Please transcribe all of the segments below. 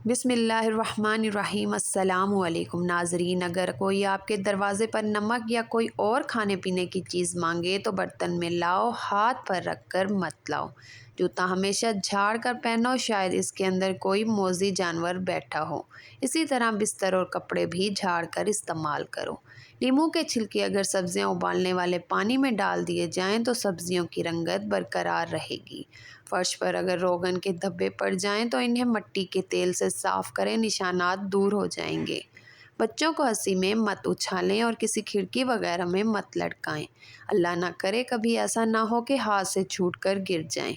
بسم اللہ الرحمن الرحیم۔ السلام علیکم ناظرین، اگر کوئی آپ کے دروازے پر نمک یا کوئی اور کھانے پینے کی چیز مانگے تو برتن میں لاؤ، ہاتھ پر رکھ کر مت لاؤ۔ جوتا ہمیشہ جھاڑ کر پہنو، شاید اس کے اندر کوئی موذی جانور بیٹھا ہو۔ اسی طرح بستر اور کپڑے بھی جھاڑ کر استعمال کرو۔ لیموں کے چھلکے اگر سبزیاں ابالنے والے پانی میں ڈال دیے جائیں تو سبزیوں کی رنگت برقرار رہے گی۔ فرش پر اگر روغن کے دھبے پڑ جائیں تو انہیں مٹی کے تیل سے صاف کریں، نشانات دور ہو جائیں گے۔ بچوں کو ہنسی میں مت اچھالیں اور کسی کھڑکی وغیرہ میں مت لٹکائیں۔ اللہ نہ کرے کبھی ایسا نہ ہو کہ ہاتھ سے چھوٹ کر گر جائیں۔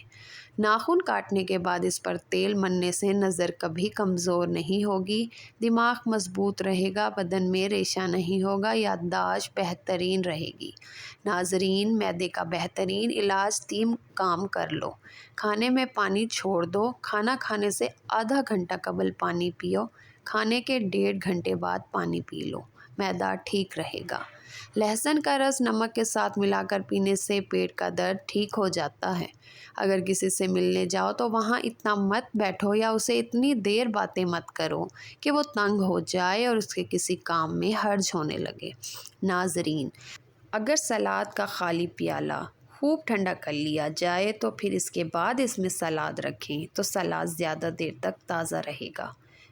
ناخن کاٹنے کے بعد اس پر تیل ملنے سے نظر کبھی کمزور نہیں ہوگی، دماغ مضبوط رہے گا، بدن میں ریشہ نہیں ہوگا، یادداشت بہترین رہے گی۔ ناظرین، معدے کا بہترین علاج 3 کام کر لو۔ کھانے میں پانی چھوڑ دو، کھانا کھانے سے آدھا گھنٹہ قبل پانی پیو، کھانے کے 1.5 گھنٹے بعد پانی پی لو، معدہ ٹھیک رہے گا۔ لہسن کا رس نمک کے ساتھ ملا کر پینے سے پیٹ کا درد ٹھیک ہو جاتا ہے۔ اگر کسی سے ملنے جاؤ تو وہاں اتنا مت بیٹھو یا اسے اتنی دیر باتیں مت کرو کہ وہ تنگ ہو جائے اور اس کے کسی کام میں حرج ہونے لگے۔ ناظرین، اگر سلاد کا خالی پیالہ خوب ٹھنڈا کر لیا جائے تو پھر اس کے بعد اس میں سلاد رکھیں تو سلاد زیادہ دیر تک تازہ رہے گا۔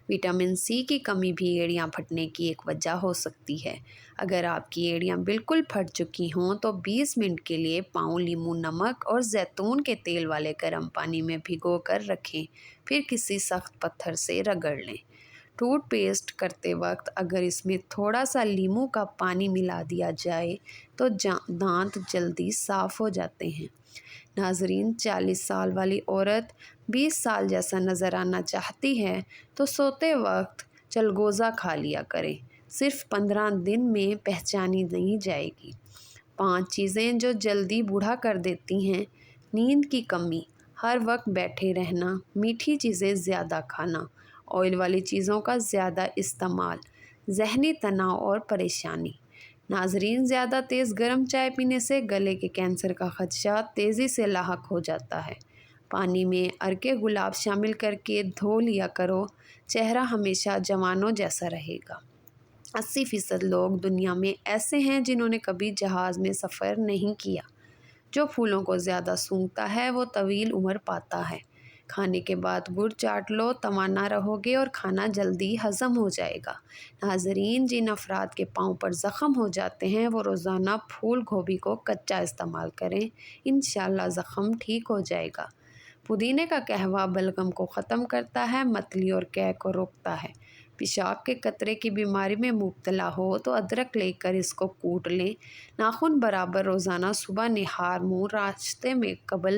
وٹامن سی کی کمی بھی ایڑیاں پھٹنے کی ایک وجہ ہو سکتی ہے۔ اگر آپ کی ایڑیاں بالکل پھٹ چکی ہوں تو 20 منٹ کے لیے پاؤں لیموں نمک اور زیتون کے تیل والے گرم پانی میں بھگو کر رکھیں، پھر کسی سخت پتھر سے رگڑ لیں۔ ٹوتھ پیسٹ کرتے وقت اگر اس میں تھوڑا سا لیموں کا پانی ملا دیا جائے تو دانت جلدی صاف ہو جاتے ہیں۔ ناظرین، 40 سال والی عورت 20 سال جیسا نظر آنا چاہتی ہے تو سوتے وقت چلگوزہ کھا لیا کریں، صرف 15 دن میں پہچانی نہیں جائے گی۔ 5 چیزیں جو جلدی بوڑھا کر دیتی ہیں: نیند کی کمی، ہر وقت بیٹھے رہنا، میٹھی چیزیں زیادہ کھانا، آئل والی چیزوں کا زیادہ استعمال، ذہنی تناؤ اور پریشانی۔ ناظرین، زیادہ تیز گرم چائے پینے سے گلے کے کینسر کا خدشہ تیزی سے لاحق ہو جاتا ہے۔ پانی میں عرق گلاب شامل کر کے دھو لیا کرو، چہرہ ہمیشہ جوانوں جیسا رہے گا۔ 80% لوگ دنیا میں ایسے ہیں جنہوں نے کبھی جہاز میں سفر نہیں کیا۔ جو پھولوں کو زیادہ سونگھتا ہے وہ طویل عمر پاتا ہے۔ کھانے کے بعد گڑ چاٹ لو، توانا رہو گے اور کھانا جلدی ہضم ہو جائے گا۔ ناظرین، جن افراد کے پاؤں پر زخم ہو جاتے ہیں وہ روزانہ پھول گوبھی کو کچا استعمال کریں، انشاءاللہ زخم ٹھیک ہو جائے گا۔ پودینے کا قہوہ بلغم کو ختم کرتا ہے، متلی اور قے کو روکتا ہے۔ پیشاب کے قطرے کی بیماری میں مبتلا ہو تو ادرک لے کر اس کو کوٹ لیں، ناخن برابر روزانہ صبح نہار منہ راستے میں قبل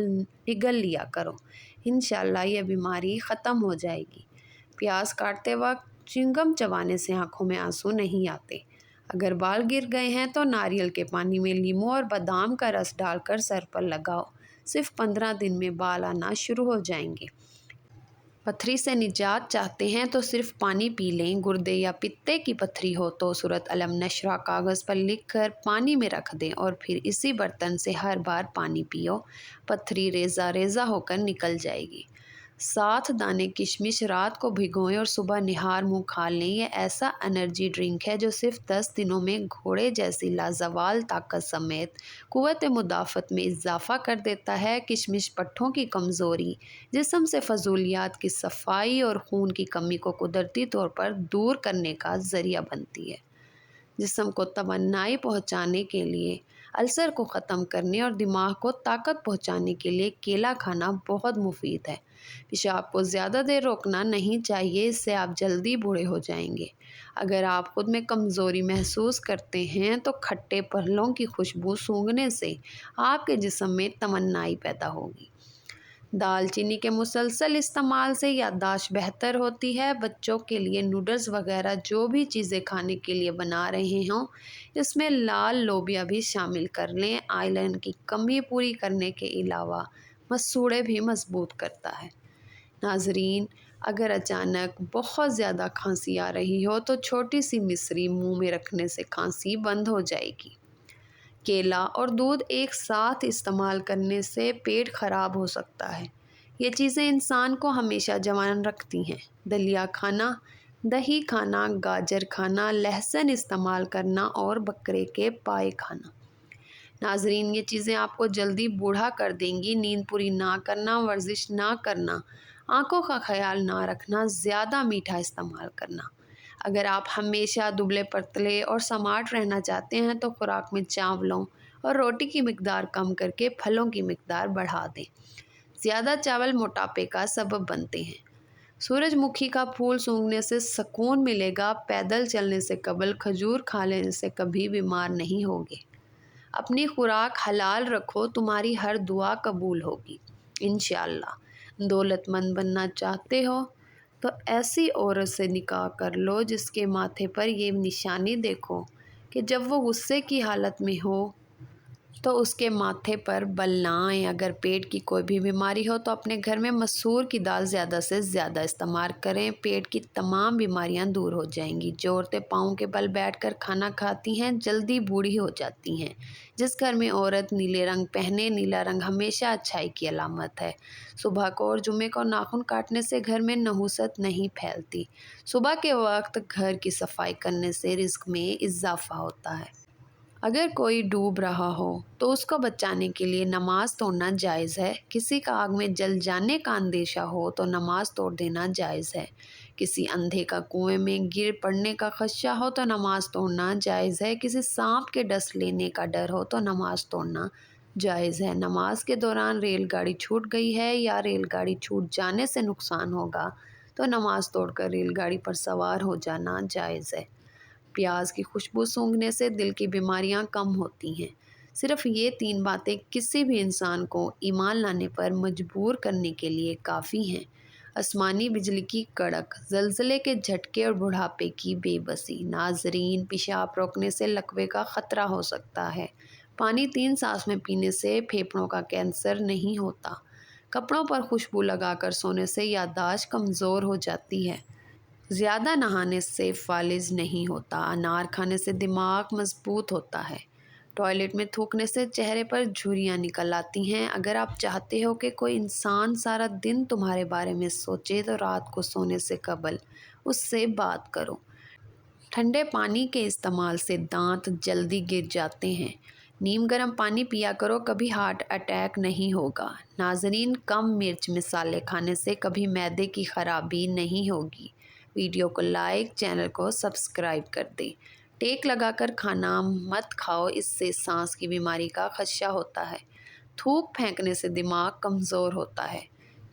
نگل لیا کرو، انشاءاللہ یہ بیماری ختم ہو جائے گی۔ پیاز کاٹتے وقت چنگم چبانے سے آنکھوں میں آنسو نہیں آتے۔ اگر بال گر گئے ہیں تو ناریل کے پانی میں لیموں اور بادام کا رس ڈال کر سر پر لگاؤ، صرف 15 دن میں بال آنا شروع ہو جائیں گے۔ پتھری سے نجات چاہتے ہیں تو صرف پانی پی لیں۔ گردے یا پتے کی پتھری ہو تو سورۃ الم نشرہ کاغذ پر لکھ کر پانی میں رکھ دیں اور پھر اسی برتن سے ہر بار پانی پیو، پتھری ریزہ ریزہ ہو کر نکل جائے گی۔ 7 دانے کشمش رات کو بھگوئیں اور صبح نہار منہ کھا لیں۔ یہ ایسا انرجی ڈرنک ہے جو صرف 10 دنوں میں گھوڑے جیسی لازوال طاقت سمیت قوت مدافعت میں اضافہ کر دیتا ہے۔ کشمش پٹھوں کی کمزوری، جسم سے فضولیات کی صفائی اور خون کی کمی کو قدرتی طور پر دور کرنے کا ذریعہ بنتی ہے۔ جسم کو توانائی پہنچانے کے لیے، السر کو ختم کرنے اور دماغ کو طاقت پہنچانے کے لیے کیلا کھانا بہت مفید ہے۔ پیشاب کو زیادہ دیر روکنا نہیں چاہیے، اس سے آپ جلدی بوڑھے ہو جائیں گے۔ اگر آپ خود میں کمزوری محسوس کرتے ہیں تو کھٹے پھلوں کی خوشبو سونگھنے سے آپ کے جسم میں توانائی پیدا ہوگی۔ دال چینی کے مسلسل استعمال سے یادداشت بہتر ہوتی ہے۔ بچوں کے لیے نوڈلز وغیرہ جو بھی چیزیں کھانے کے لیے بنا رہے ہوں اس میں لال لوبیا بھی شامل کر لیں، آئرن کی کمی پوری کرنے کے علاوہ مسوڑھے بھی مضبوط کرتا ہے۔ ناظرین، اگر اچانک بہت زیادہ کھانسی آ رہی ہو تو چھوٹی سی مصری منہ میں رکھنے سے کھانسی بند ہو جائے گی۔ کیلا اور دودھ ایک ساتھ استعمال کرنے سے پیٹ خراب ہو سکتا ہے، یہ چیزیں انسان کو ہمیشہ جوان رکھتی ہیں۔ دلیا کھانا، دہی کھانا، گاجر کھانا، لہسن استعمال کرنا اور بکرے کے پائے کھانا۔ ناظرین، یہ چیزیں آپ کو جلدی بوڑھا کر دیں گی۔ نیند پوری نہ کرنا، ورزش نہ کرنا، آنکھوں کا خیال نہ رکھنا، زیادہ میٹھا استعمال کرنا۔ اگر آپ ہمیشہ دبلے پتلے اور سمارٹ رہنا چاہتے ہیں تو خوراک میں چاولوں اور روٹی کی مقدار کم کر کے پھلوں کی مقدار بڑھا دیں۔ زیادہ چاول موٹاپے کا سبب بنتے ہیں۔ سورج مکھی کا پھول سونگھنے سے سکون ملے گا۔ پیدل چلنے سے قبل کھجور کھا لینے سے کبھی بیمار نہیں ہوگے۔ اپنی خوراک حلال رکھو، تمہاری ہر دعا قبول ہوگی انشاءاللہ۔ دولت مند بننا چاہتے ہو تو ایسی عورت سے نکاح کر لو جس کے ماتھے پر یہ نشانی دیکھو کہ جب وہ غصے کی حالت میں ہو تو اس کے ماتھے پر بل نہ آئیں۔ اگر پیٹ کی کوئی بھی بیماری ہو تو اپنے گھر میں مسور کی دال زیادہ سے زیادہ استعمال کریں، پیٹ کی تمام بیماریاں دور ہو جائیں گی۔ جو عورتیں پاؤں کے بل بیٹھ کر کھانا کھاتی ہیں جلدی بوڑھی ہو جاتی ہیں۔ جس گھر میں عورت نیلے رنگ پہنے، نیلا رنگ ہمیشہ اچھائی کی علامت ہے۔ صبح کو اور جمعے کو ناخن کاٹنے سے گھر میں نحوست نہیں پھیلتی۔ صبح کے وقت گھر کی صفائی کرنے سے رزق میں اضافہ ہوتا ہے۔ اگر کوئی ڈوب رہا ہو تو اس کو بچانے کے لیے نماز توڑنا جائز ہے۔ کسی کا آگ میں جل جانے کا اندیشہ ہو تو نماز توڑ دینا جائز ہے۔ کسی اندھے کا کنویں میں گر پڑنے کا خدشہ ہو تو نماز توڑنا جائز ہے۔ کسی سانپ کے ڈس لینے کا ڈر ہو تو نماز توڑنا جائز ہے۔ نماز کے دوران ریل گاڑی چھوٹ گئی ہے یا ریل گاڑی چھوٹ جانے سے نقصان ہوگا تو نماز توڑ کر ریل گاڑی پر سوار ہو جانا جائز ہے۔ پیاز کی خوشبو سونگھنے سے دل کی بیماریاں کم ہوتی ہیں۔ صرف یہ 3 باتیں کسی بھی انسان کو ایمان لانے پر مجبور کرنے کے لیے کافی ہیں۔ آسمانی بجلی کی کڑک، زلزلے کے جھٹکے اور بڑھاپے کی بے بسی۔ ناظرین، پیشاب روکنے سے لکوے کا خطرہ ہو سکتا ہے۔ پانی 3 سانس میں پینے سے پھیپھڑوں کا کینسر نہیں ہوتا۔ کپڑوں پر خوشبو لگا کر سونے سے یادداشت کمزور ہو جاتی ہے۔ زیادہ نہانے سے فالج نہیں ہوتا۔ انار کھانے سے دماغ مضبوط ہوتا ہے۔ ٹوائلٹ میں تھوکنے سے چہرے پر جھریاں نکل آتی ہیں۔ اگر آپ چاہتے ہو کہ کوئی انسان سارا دن تمہارے بارے میں سوچے تو رات کو سونے سے قبل اس سے بات کرو۔ ٹھنڈے پانی کے استعمال سے دانت جلدی گر جاتے ہیں۔ نیم گرم پانی پیا کرو، کبھی ہارٹ اٹیک نہیں ہوگا۔ ناظرین، کم مرچ مسالے کھانے سے کبھی معدے کی خرابی نہیں ہوگی۔ ویڈیو کو لائک، چینل کو سبسکرائب کر دیں۔ ٹیک لگا کر کھانا مت کھاؤ، اس سے سانس کی بیماری کا خدشہ ہوتا ہے۔ تھوک پھینکنے سے دماغ کمزور ہوتا ہے۔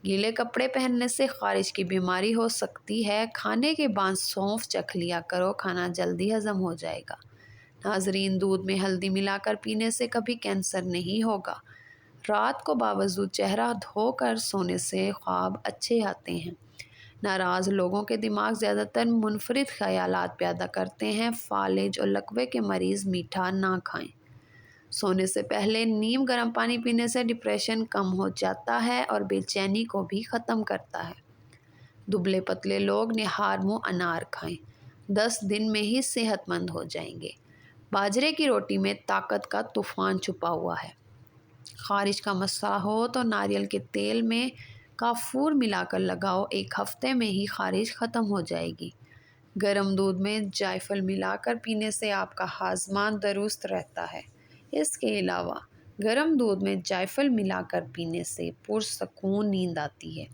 گیلے کپڑے پہننے سے خارش کی بیماری ہو سکتی ہے۔ کھانے کے بعد سونف چکھ لیا کرو، کھانا جلدی ہضم ہو جائے گا۔ ناظرین، دودھ میں ہلدی ملا کر پینے سے کبھی کینسر نہیں ہوگا۔ رات کو باوضو چہرہ دھو کر سونے سے خواب اچھے آتے ہیں۔ ناراض لوگوں کے دماغ زیادہ تر منفرد خیالات پیدا کرتے ہیں۔ فالج اور لکوے کے مریض میٹھا نہ کھائیں۔ سونے سے پہلے نیم گرم پانی پینے سے ڈپریشن کم ہو جاتا ہے اور بے چینی کو بھی ختم کرتا ہے۔ دبلے پتلے لوگ نہار منہ انار کھائیں، 10 دن میں ہی صحت مند ہو جائیں گے۔ باجرے کی روٹی میں طاقت کا طوفان چھپا ہوا ہے۔ خارش کا مسئلہ ہو تو ناریل کے تیل میں کافور ملا کر لگاؤ، 1 ہفتے میں ہی خارش ختم ہو جائے گی۔ گرم دودھ میں جائفل ملا کر پینے سے آپ کا ہاضمہ درست رہتا ہے۔ اس کے علاوہ گرم دودھ میں جائفل ملا کر پینے سے پرسکون نیند آتی ہے۔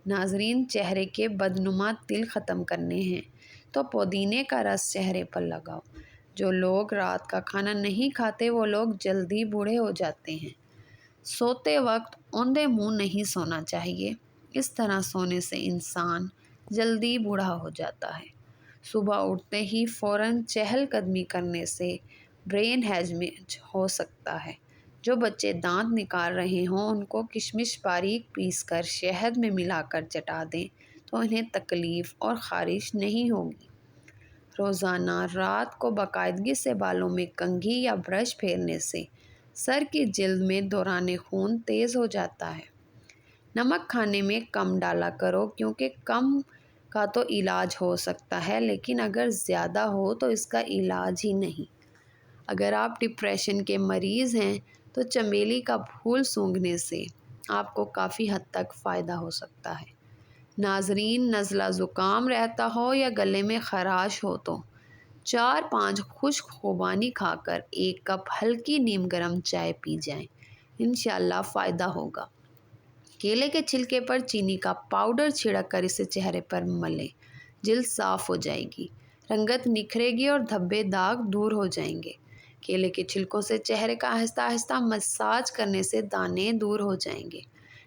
ناظرین، چہرے کے بدنما تل ختم کرنے ہیں تو پودینے کا رس چہرے پر لگاؤ۔ جو لوگ رات کا کھانا نہیں کھاتے وہ لوگ جلدی بوڑھے ہو جاتے ہیں۔ سوتے وقت اوندے منہ نہیں سونا چاہیے، اس طرح سونے سے انسان جلدی بوڑھا ہو جاتا ہے۔ صبح اٹھتے ہی فوراً چہل قدمی کرنے سے برین ہیمریج ہو سکتا ہے۔ جو بچے دانت نکال رہے ہوں ان کو کشمش باریک پیس کر شہد میں ملا کر چٹا دیں تو انہیں تکلیف اور خارش نہیں ہوگی۔ روزانہ رات کو باقاعدگی سے بالوں میں کنگھی یا برش پھیرنے سے سر کی جلد میں دوران خون تیز ہو جاتا ہے۔ نمک کھانے میں کم ڈالا کرو کیونکہ کم کا تو علاج ہو سکتا ہے لیکن اگر زیادہ ہو تو اس کا علاج ہی نہیں۔ اگر آپ ڈپریشن کے مریض ہیں تو چمیلی کا پھول سونگھنے سے آپ کو کافی حد تک فائدہ ہو سکتا ہے۔ ناظرین، نزلہ زکام رہتا ہو یا گلے میں خراش ہو تو 4-5 خشک خوبانی کھا کر 1 کپ ہلکی نیم گرم چائے پی جائیں، انشاءاللہ فائدہ ہوگا۔ کیلے کے چھلکے پر چینی کا پاؤڈر چھڑک کر اسے چہرے پر ملیں، جلد صاف ہو جائے گی، رنگت نکھرے گی اور دھبے داغ دور ہو جائیں گے۔ کیلے کے چھلکوں سے چہرے کا آہستہ آہستہ مساج کرنے سے دانے دور ہو جائیں گے۔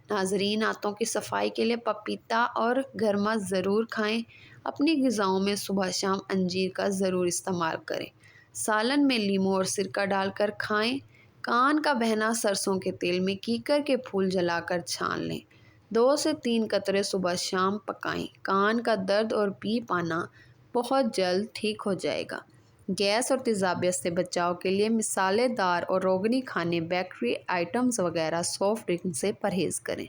ناظرین، آنتوں کی صفائی کے لیے پپیتا اور گرما ضرور کھائیں۔ اپنی غذاؤں میں صبح شام انجیر کا ضرور استعمال کریں۔ سالن میں لیموں اور سرکہ ڈال کر کھائیں۔ کان کا بہنا سرسوں کے تیل میں کیکر کے پھول جلا کر چھان لیں۔ 2 سے 3 قطرے صبح شام پکائیں۔ کان کا درد اور پیپ آنا بہت جلد ٹھیک ہو جائے گا۔ گیس اور تیزابیت سے بچاؤ کے لیے مسالے دار اور روغنی کھانے، بیکری آئٹمز وغیرہ سافٹ ڈرنک سے پرہیز کریں۔